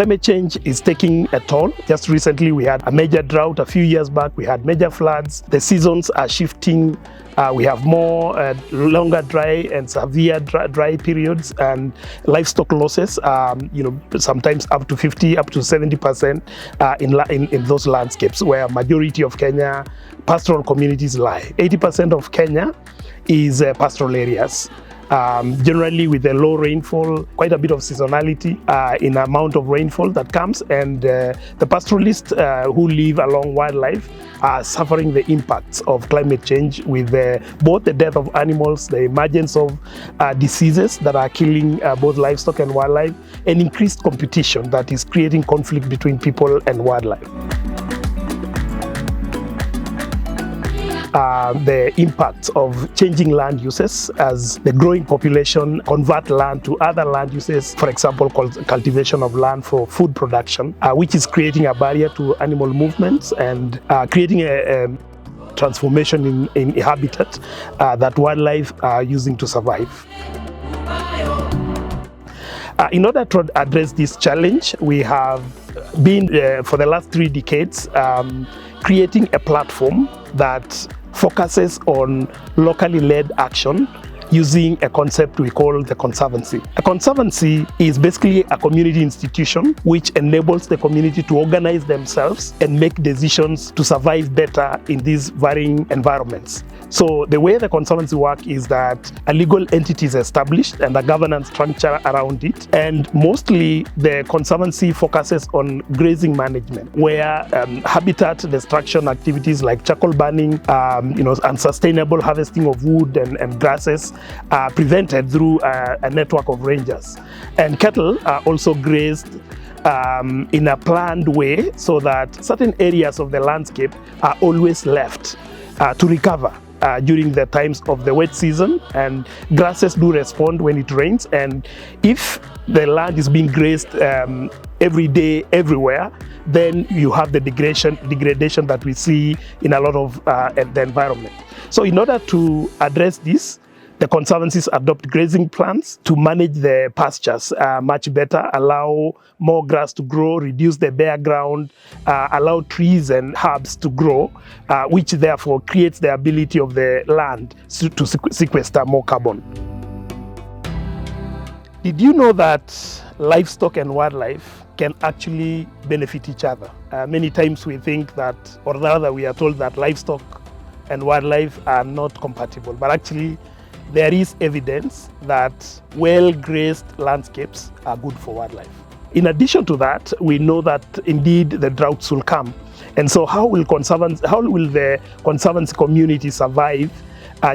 Climate change is taking a toll. Just recently we had a major drought. A few years back we had major floods. The seasons are shifting. We have more longer dry and severe dry periods, and livestock losses, sometimes up to 50, up to 70% in those landscapes where majority of Kenya pastoral communities lie. 80% of Kenya is pastoral areas. Generally with a low rainfall, quite a bit of seasonality in amount of rainfall that comes, and the pastoralists who live along wildlife are suffering the impacts of climate change with both the death of animals, the emergence of diseases that are killing both livestock and wildlife, and increased competition that is creating conflict between people and wildlife. The impacts of changing land uses as the growing population convert land to other land uses, for example, cultivation of land for food production, which is creating a barrier to animal movements and creating a transformation in habitat that wildlife are using to survive. In order to address this challenge, we have been, for the last 3 decades, creating a platform that focuses on locally led action using a concept we call the Conservancy. A Conservancy is basically a community institution which enables the community to organize themselves and make decisions to survive better in these varying environments. So the way the Conservancy works is that a legal entity is established and a governance structure around it, and mostly the Conservancy focuses on grazing management, where habitat destruction activities like charcoal burning, unsustainable harvesting of wood and grasses are prevented through a network of rangers. And cattle are also grazed in a planned way so that certain areas of the landscape are always left to recover during the times of the wet season, and grasses do respond when it rains. And if the land is being grazed every day, everywhere, then you have the degradation that we see in a lot of the environment. So in order to address this, the Conservancies adopt grazing plans to manage the pastures much better, allow more grass to grow, reduce the bare ground, allow trees and herbs to grow, which therefore creates the ability of the land to sequester more carbon. Did you know that livestock and wildlife can actually benefit each other? Many times we think that, or rather we are told that livestock and wildlife are not compatible, but actually there is evidence that well-grazed landscapes are good for wildlife. In addition to that, we know that indeed the droughts will come. And so how will the Conservancy community survive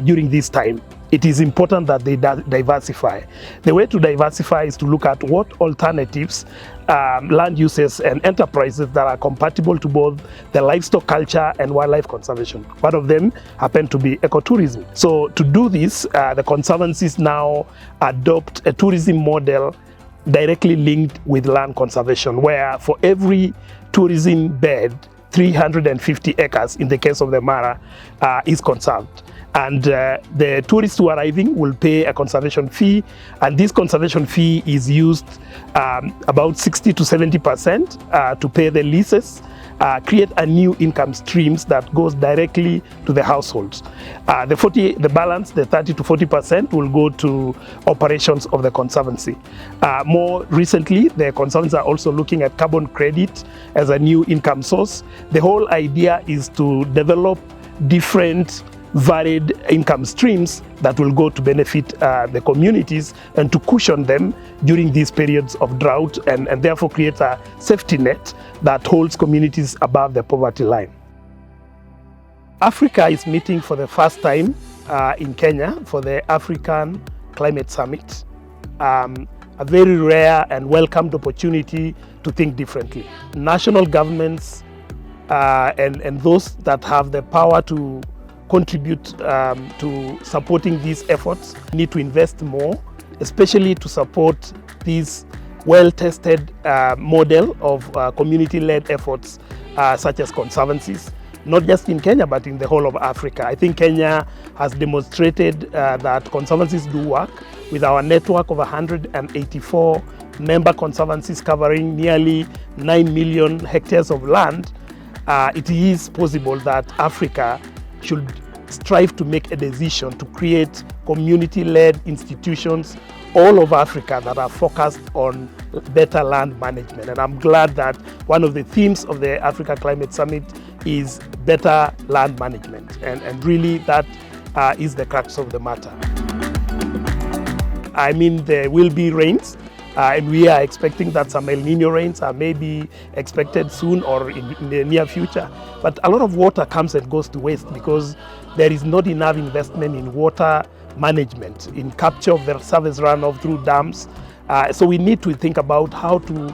during this time? It is important that they diversify. The way to diversify is to look at what alternatives, land uses and enterprises that are compatible to both the livestock culture and wildlife conservation. One of them happened to be ecotourism. So to do this, the Conservancies now adopt a tourism model directly linked with land conservation, where for every tourism bed, 350 acres in the case of the Mara is conserved. And the tourists who are arriving will pay a conservation fee, and this conservation fee is used about 60 to 70% to pay the leases, create a new income streams that goes directly to the households. The balance, the 30 to 40%, will go to operations of the Conservancy. More recently, the Conservancies are also looking at carbon credit as a new income source. The whole idea is to develop different varied income streams that will go to benefit the communities and to cushion them during these periods of drought, and therefore create a safety net that holds communities above the poverty line. Africa is meeting for the first time in Kenya for the African Climate Summit. A very rare and welcomed opportunity to think differently. National governments and those that have the power to contribute to supporting these efforts need to invest more, especially to support this well-tested model of community-led efforts such as Conservancies. not just in Kenya, but in the whole of Africa. I think Kenya has demonstrated that conservancies do work with our network of 184 member conservancies covering nearly 9 million hectares of land. It is possible that Africa should strive to make a decision to create community-led institutions all over Africa that are focused on better land management. And I'm glad that one of the themes of the Africa Climate Summit is better land management. And really that is the crux of the matter. I mean, there will be rains, and we are expecting that some El Nino rains are maybe expected soon or in the near future. But a lot of water comes and goes to waste because there is not enough investment in water management, in capture of the surface runoff through dams. So we need to think about how to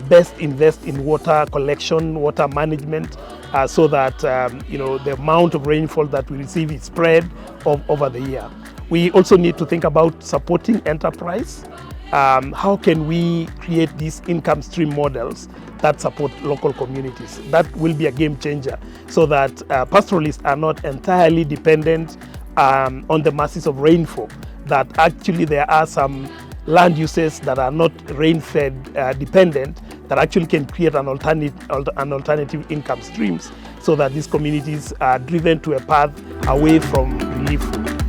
best invest in water collection, water management, so that the amount of rainfall that we receive is spread over the year. We also need to think about supporting enterprise. How can we create these income stream models that support local communities? That will be a game changer so that pastoralists are not entirely dependent on the masses of rainfall, that actually there are some land uses that are not rain-fed dependent that actually can create an alternative income streams so that these communities are driven to a path away from relief food.